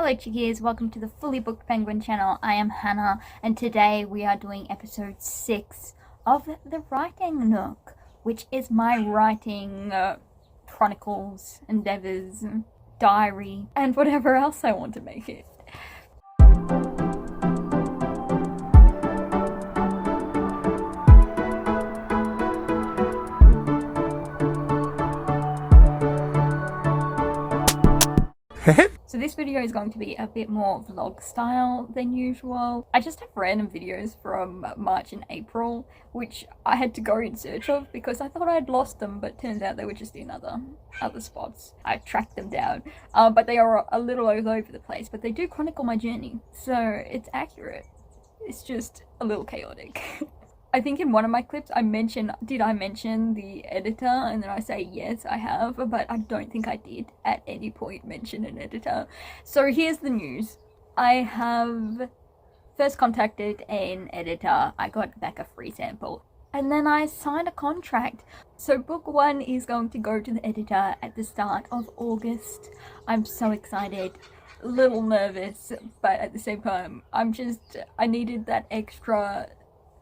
Hello chickies, welcome to the Fully Booked Penguin channel. I am Hannah and today we are doing episode 6 of the Writing Nook, which is my writing chronicles, endeavours, diary, and whatever else I want to make it. So this video is going to be a bit more vlog style than usual. I just have random videos from March and April, which I had to go in search of because I thought I'd lost them, but turns out they were just in other spots. I tracked them down, but they are a little all over the place, but they do chronicle my journey, so it's accurate. It's just a little chaotic. I think in one of my clips did I mention the editor? And then I say yes I have, but I don't think I did at any point mention an editor. So here's the news. I have first contacted an editor. I got back a free sample and then I signed a contract. So book 1 is going to go to the editor at the start of August. I'm so excited. A little nervous, but at the same time I needed that extra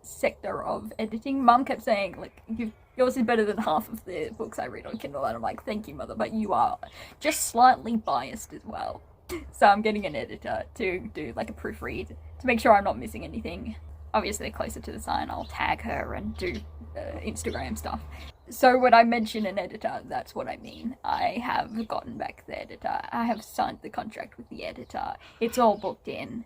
sector of editing. Mum kept saying, like, yours is better than half of the books I read on Kindle, and I'm like, thank you mother, but you are just slightly biased as well. So I'm getting an editor to do like a proofread to make sure I'm not missing anything. Obviously closer to the sign I'll tag her and do Instagram stuff. So when I mention an editor, that's what I mean. I have gotten back the editor. I have signed the contract with the editor. It's all booked in.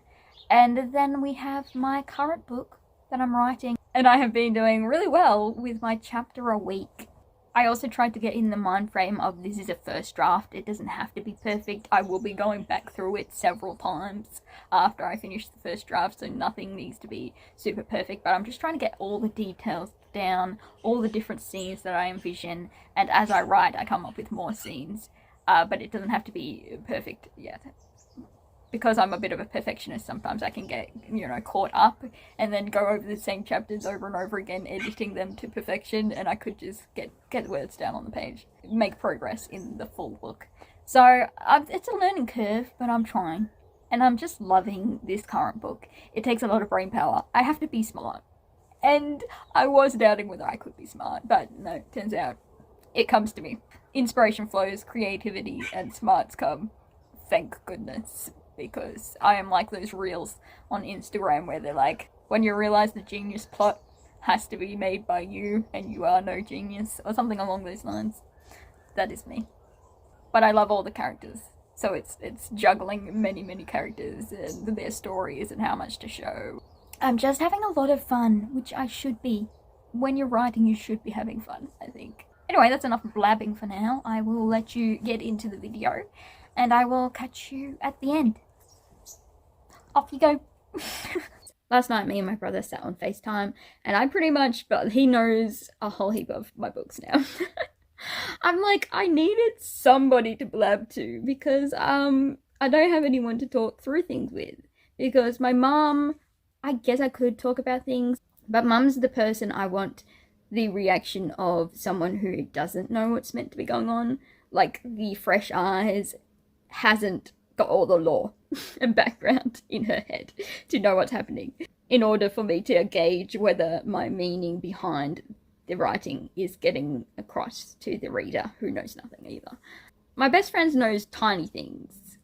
And then we have my current book that I'm writing, and I have been doing really well with my chapter a week. I also tried to get in the mind frame of this is a first draft. It doesn't have to be perfect. I will be going back through it several times after I finish the first draft, so nothing needs to be super perfect, but I'm just trying to get all the details down, all the different scenes that I envision, and as I write I come up with more scenes, but it doesn't have to be perfect yet. Because I'm a bit of a perfectionist, sometimes I can get, caught up and then go over the same chapters over and over again, editing them to perfection, and I could just get words down on the page, make progress in the full book. So it's a learning curve, but I'm trying. And I'm just loving this current book. It takes a lot of brain power. I have to be smart. And I was doubting whether I could be smart, but no, turns out it comes to me. Inspiration flows, creativity, and smarts come. Thank goodness. Because I am like those reels on Instagram where they're like, when you realize the genius plot has to be made by you and you are no genius, or something along those lines. That is me. But I love all the characters, so it's juggling many characters and their stories and how much to show. I'm just having a lot of fun, which I should be. When you're writing, you should be having fun, I think. Anyway, that's enough blabbing for now. I will let you get into the video, and I will catch you at the end. Off you go. Last night, me and my brother sat on FaceTime, and but he knows a whole heap of my books now. I'm like, I needed somebody to blab to, because I don't have anyone to talk through things with. Because my mum, I guess I could talk about things, but mum's the person I want the reaction of someone who doesn't know what's meant to be going on. Like, the fresh eyes, hasn't got all the lore and background in her head to know what's happening, in order for me to gauge whether my meaning behind the writing is getting across to the reader who knows nothing either. My best friend knows tiny things,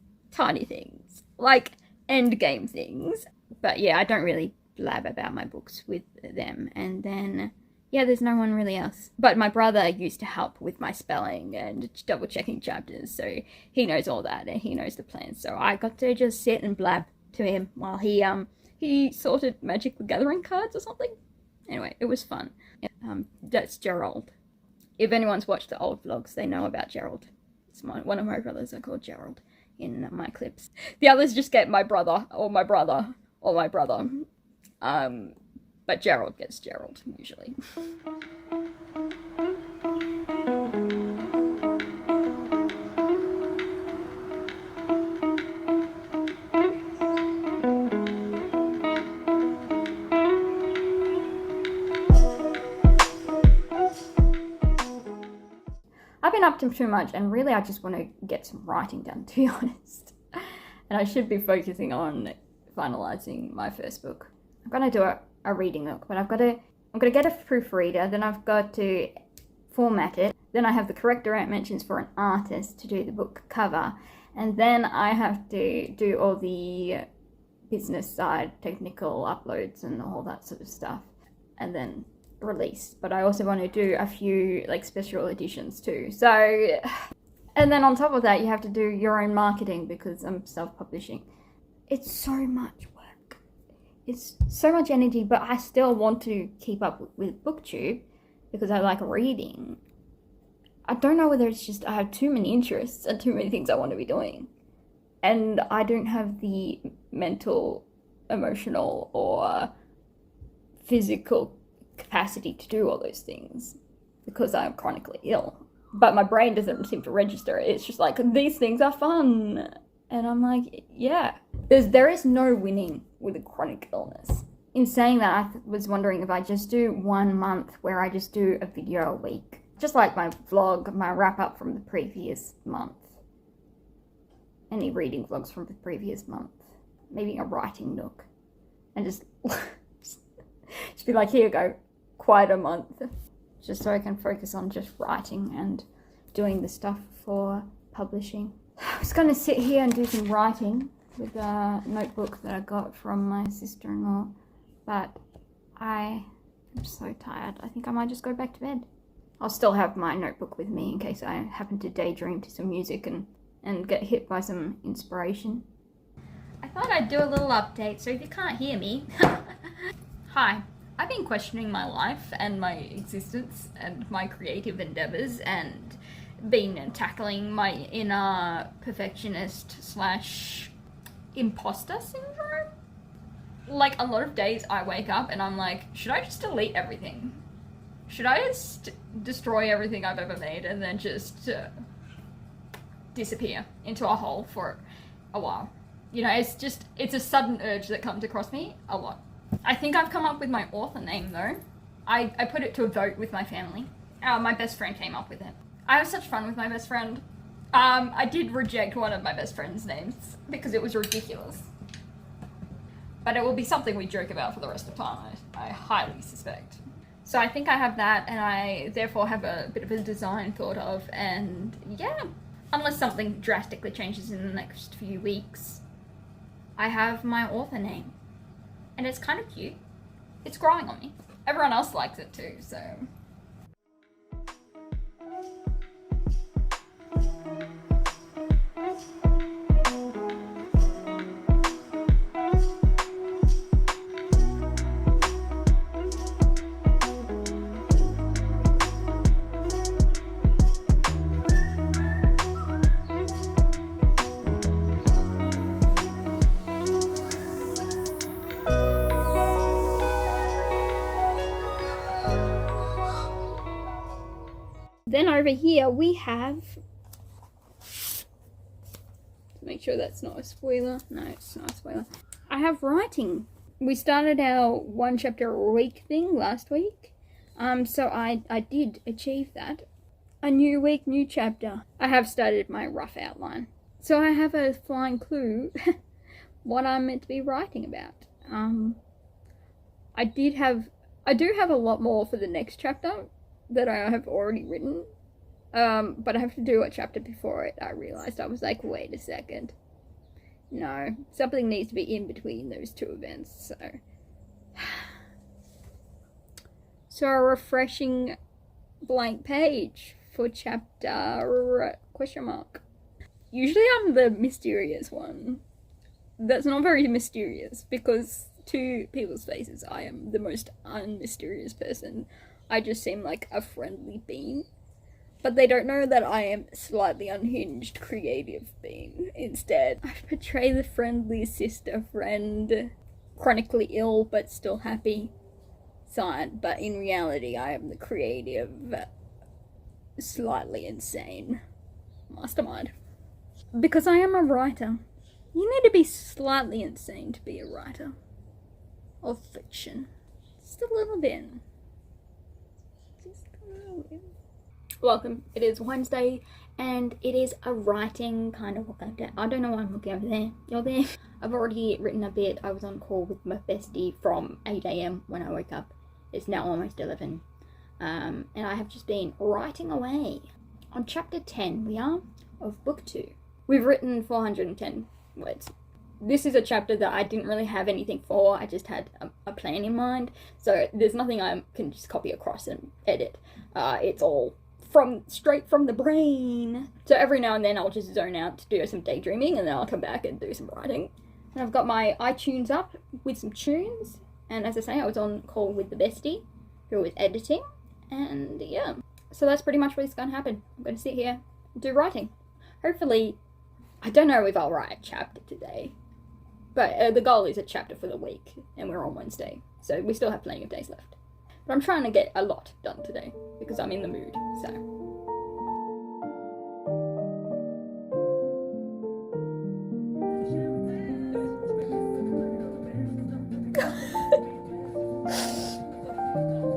like endgame things, but yeah, I don't really blab about my books with them. And then yeah, there's no one really else. But my brother used to help with my spelling and double checking chapters, so he knows all that and he knows the plans. So I got to just sit and blab to him while he sorted Magic the Gathering cards or something. Anyway, it was fun. That's Gerald. If anyone's watched the old vlogs, they know about Gerald. It's one of my brothers are called Gerald in my clips. The others just get my brother or my brother or my brother. But Gerald gets Gerald, usually. I've been up to too much, and really I just want to get some writing done, to be honest. And I should be focusing on finalizing my first book. I'm gonna do a reading nook, but I'm gonna get a proofreader, then I've got to format it, then I have the correct direct mentions for an artist to do the book cover, and then I have to do all the business side, technical uploads and all that sort of stuff, and then release. But I also want to do a few like special editions too. So, and then on top of that, you have to do your own marketing because I'm self-publishing. It's so much work. It's so much energy, but I still want to keep up with BookTube because I like reading. I don't know whether it's just I have too many interests and too many things I want to be doing. And I don't have the mental, emotional, or physical capacity to do all those things because I'm chronically ill. But my brain doesn't seem to register it. It's just like, these things are fun. And I'm like, yeah. There is no winning with a chronic illness. In saying that, I was wondering if I just do 1 month where I just do a video a week. Just like my vlog, my wrap up from the previous month. Any reading vlogs from the previous month. Maybe a writing nook. And just be like, here you go, quite a month. Just so I can focus on just writing and doing the stuff for publishing. I was going to sit here and do some writing with a notebook that I got from my sister-in-law. But I'm so tired. I think I might just go back to bed. I'll still have my notebook with me in case I happen to daydream to some music and get hit by some inspiration. I thought I'd do a little update, so if you can't hear me... Hi, I've been questioning my life and my existence and my creative endeavours and been tackling my inner perfectionist / imposter syndrome. Like, a lot of days I wake up and I'm like, should I just delete everything? Should I just destroy everything I've ever made and then just disappear into a hole for a while? You know, it's a sudden urge that comes across me a lot. I think I've come up with my author name though. I put it to a vote with my family. My best friend came up with it. I have such fun with my best friend. I did reject one of my best friend's names because it was ridiculous. But it will be something we joke about for the rest of time, I highly suspect. So I think I have that, and I therefore have a bit of a design thought of, and yeah, unless something drastically changes in the next few weeks, I have my author name. And it's kind of cute. It's growing on me. Everyone else likes it too, so... Then over here we have, to make sure that's not a spoiler, no it's not a spoiler, I have writing. We started our 1 chapter a week thing last week, so I did achieve that. A new week, new chapter. I have started my rough outline. So I have a flying clue what I'm meant to be writing about. I do have a lot more for the next chapter that I have already written, but I have to do a chapter before it. I realized, I was like, wait a second, no, something needs to be in between those two events. So a refreshing blank page for chapter question mark. Usually I'm the mysterious one. That's not very mysterious because to people's faces I am the most unmysterious person. I just seem like a friendly being. But they don't know that I am slightly unhinged creative being instead. I portray the friendly sister friend, chronically ill but still happy side, but in reality I am the creative, slightly insane mastermind. Because I am a writer. You need to be slightly insane to be a writer of fiction. Just a little bit. Welcome. It is Wednesday and it is a writing kind of book. I don't know why I'm looking over there. You're there. I've already written a bit. I was on call with my bestie from 8 AM when I woke up. It's now almost 11. And I have just been writing away. On chapter 10 we are of book 2. We've written 410 words. This is a chapter that I didn't really have anything for. I just had a plan in mind. So there's nothing I can just copy across and edit. It's all straight from the brain. So every now and then I'll just zone out to do some daydreaming, and then I'll come back and do some writing. And I've got my iTunes up with some tunes. And as I say, I was on call with the bestie who was editing. And yeah, so that's pretty much what's going to happen. I'm going to sit here and do writing. Hopefully, I don't know if I'll write a chapter today. But the goal is a chapter for the week, and we're on Wednesday, so we still have plenty of days left. But I'm trying to get a lot done today, because I'm in the mood, so.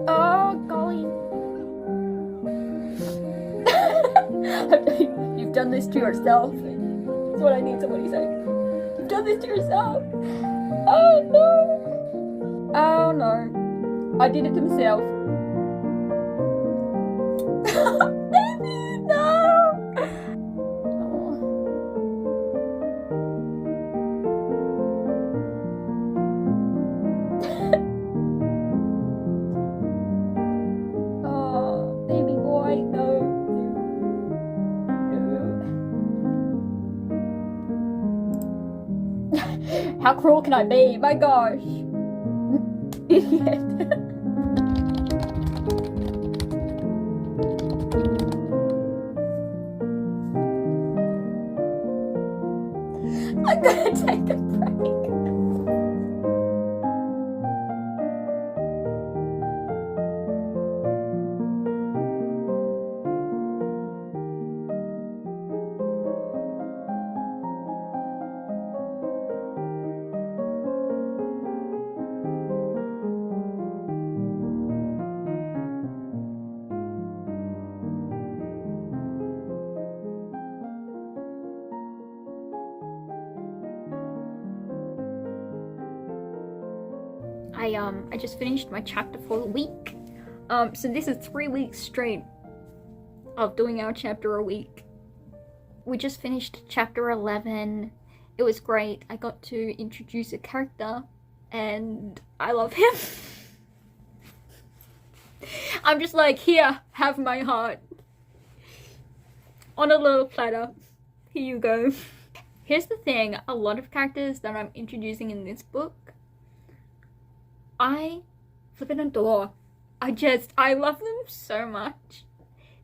Oh, golly. You've done this to yourself. That's what I need somebody to say. Done this to yourself. Oh no. Oh no. I did it to myself. Baby, no. Oh, baby boy, no. How cruel can I be? My gosh. Idiot. I'm gonna take a break. I just finished my chapter for the week. So this is 3 weeks straight of doing our chapter a week. We just finished chapter 11. It was great. I got to introduce a character and I love him. I'm just like, here, have my heart. On a little platter. Here you go. Here's the thing, a lot of characters that I'm introducing in this book, I flippin' adore. I love them so much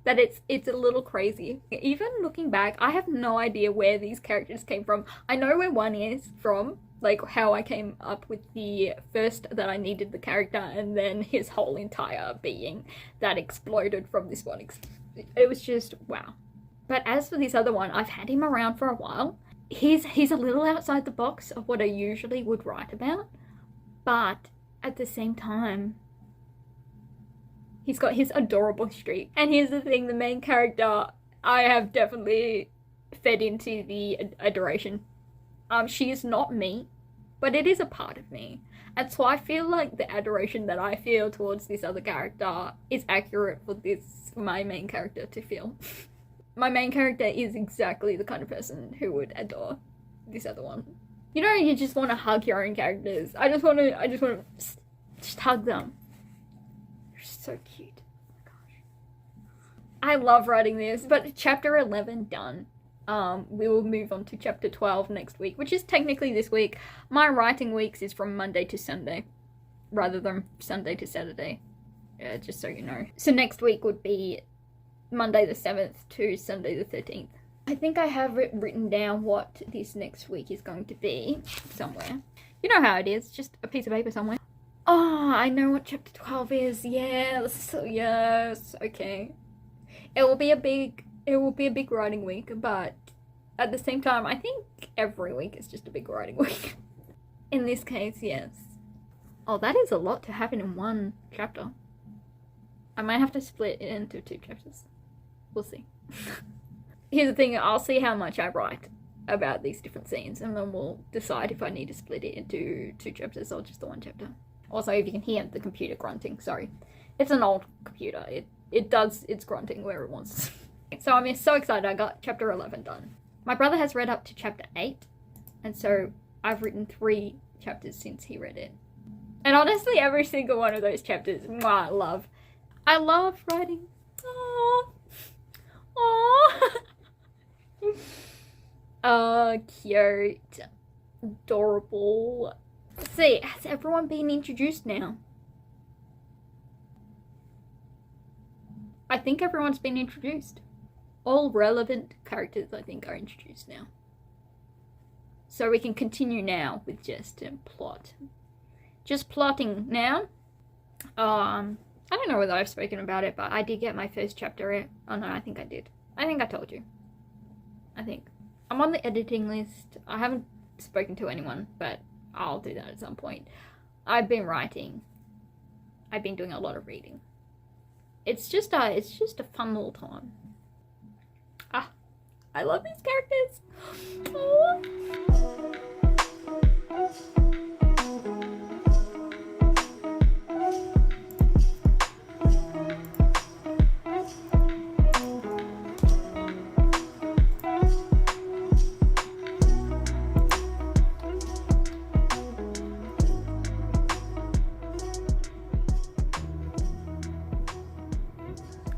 that it's a little crazy. Even looking back, I have no idea where these characters came from. I know where one is from, like how I came up with the first that I needed the character, and then his whole entire being that exploded from this one. It was just wow. But as for this other one, I've had him around for a while. He's a little outside the box of what I usually would write about, but at the same time, he's got his adorable streak. And here's the thing, the main character, I have definitely fed into the adoration. She is not me, but it is a part of me. And so I feel like the adoration that I feel towards this other character is accurate for my main character to feel. My main character is exactly the kind of person who would adore this other one. You know, you just want to hug your own characters. I just want to just hug them. They're so cute. Oh my gosh. I love writing this, but chapter 11 done. We will move on to chapter 12 next week, which is technically this week. My writing weeks is from Monday to Sunday, rather than Sunday to Saturday, just so you know. So next week would be Monday the 7th to Sunday the 13th. I think I have written down what this next week is going to be somewhere. You know how it is, just a piece of paper somewhere. Oh, I know what chapter 12 is. Yes, yes, okay. It will be a big writing week, but at the same time, I think every week is just a big writing week. In this case, yes. Oh, that is a lot to happen in one chapter. I might have to split it into 2 chapters. We'll see. here's the thing, I'll see how much I write about these different scenes, and then we'll decide if I need to split it into 2 chapters or just the 1 chapter. Also, if you can hear the computer grunting, sorry. It's an old computer. It does its grunting where it wants. So I'm so excited I got chapter 11 done. My brother has read up to chapter 8, and so I've written 3 chapters since he read it. And honestly, every single one of those chapters, I love. I love writing. Aww. Aww. Cute. Adorable. Let's see, has everyone been introduced now? I think everyone's been introduced. All relevant characters, I think, are introduced now. So we can continue now with just plot. Just plotting now. I don't know whether I've spoken about it, but I did get my first chapter out. Oh no, I think I did. I think I told you. I think. I'm on the editing list. I haven't spoken to anyone, but I'll do that at some point. I've been writing. I've been doing a lot of reading. It's just a fun little time. Ah, I love these characters. Oh.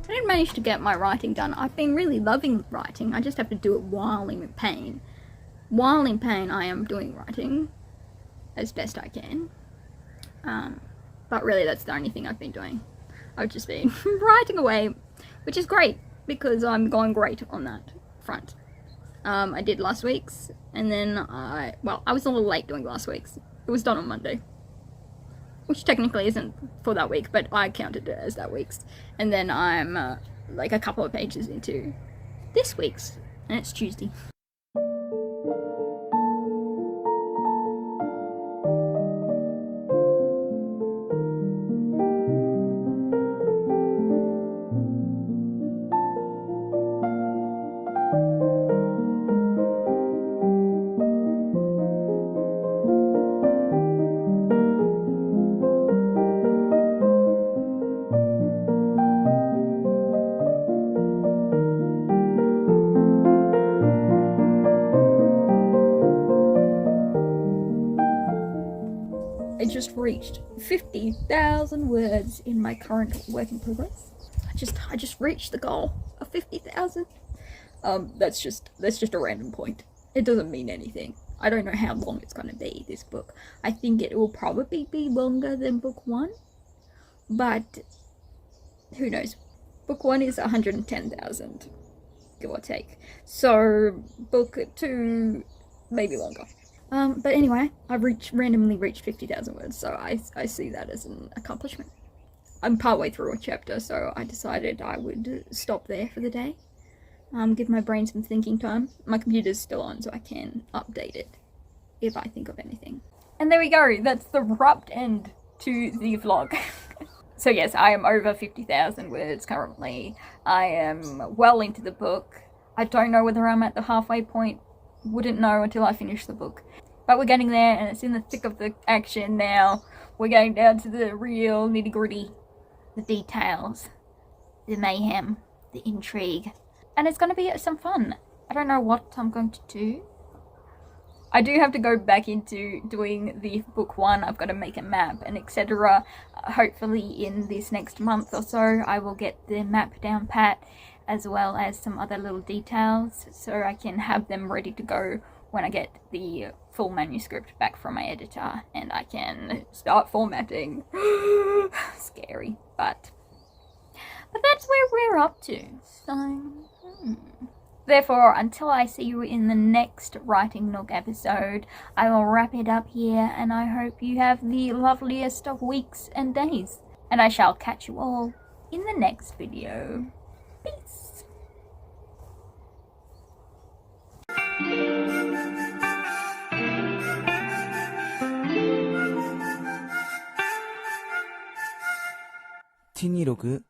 I didn't manage to get my writing done. I've been really loving writing. I just have to do it while in pain. While in pain, I am doing writing as best I can. But really, that's the only thing I've been doing. I've just been writing away, which is great because I'm going great on that front. I did last week's, and then I was a little late doing last week's. It was done on Monday, which technically isn't for that week, but I counted it as that week's. And then I'm like a couple of pages into this week's, and it's Tuesday. I just reached 50,000 words in my current work in progress. I just reached the goal of 50,000. That's just a random point. It doesn't mean anything. I don't know how long it's gonna be, this book. I think it will probably be longer than book 1, but who knows? Book 1 is 110,000, give or take. So book 2, maybe longer. But anyway, I've randomly reached 50,000 words, so I see that as an accomplishment. I'm partway through a chapter, so I decided I would stop there for the day. Give my brain some thinking time. My computer's still on, so I can update it if I think of anything. And there we go, that's the abrupt end to the vlog. So yes, I am over 50,000 words currently. I am well into the book. I don't know whether I'm at the halfway point. Wouldn't know until I finish the book. But we're getting there, and it's in the thick of the action now. We're getting down to the real nitty-gritty. The details. The mayhem. The intrigue. And it's going to be some fun. I don't know what I'm going to do. I do have to go back into doing the book 1. I've got to make a map and etc. Hopefully in this next month or so I will get the map down pat, as well as some other little details, so I can have them ready to go when I get the full manuscript back from my editor and I can start formatting. Scary, but that's where we're up to. So therefore, until I see you in the next Writing Nook episode, I will wrap it up here, and I hope you have the loveliest of weeks and days. And I shall catch you all in the next video. Peace. ATINY 로그